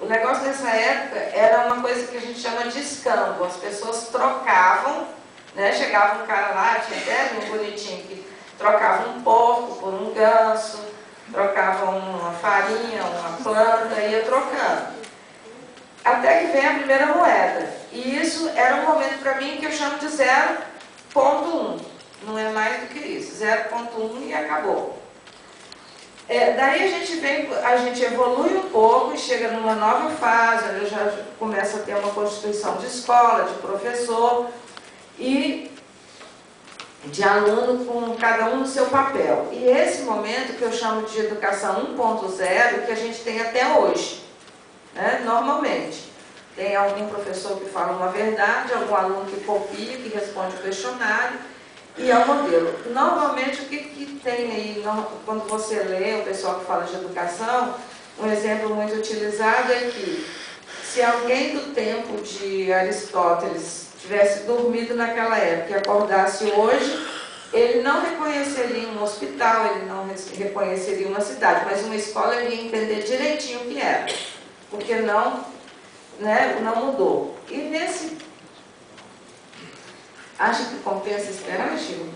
negócio nessa época era uma coisa que a gente chama de escambo. As pessoas trocavam, né? Chegava um cara lá, tinha até um bonitinho que trocava um porco por um ganso, trocava uma farinha, uma planta, ia trocando. Até que vem a primeira moeda. E isso era um momento para mim que eu chamo de 0,1. Não é mais do que isso, 0,1 e acabou. Daí a gente evolui um pouco e chega numa nova fase, onde eu já começo a ter uma constituição de escola, de professor e de aluno com cada um no seu papel. E esse momento que eu chamo de educação 1.0, que a gente tem até hoje, né? Normalmente. Tem algum professor que fala uma verdade, algum aluno que copia, que responde o questionário, e é o modelo. Normalmente, o que tem aí, quando você lê o pessoal que fala de educação, um exemplo muito utilizado é que, se alguém do tempo de Aristóteles tivesse dormido naquela época e acordasse hoje, ele não reconheceria um hospital, ele não reconheceria uma cidade, mas uma escola ele ia entender direitinho o que era, porque não mudou. E nesse... Acha que compensa esperar, Gil?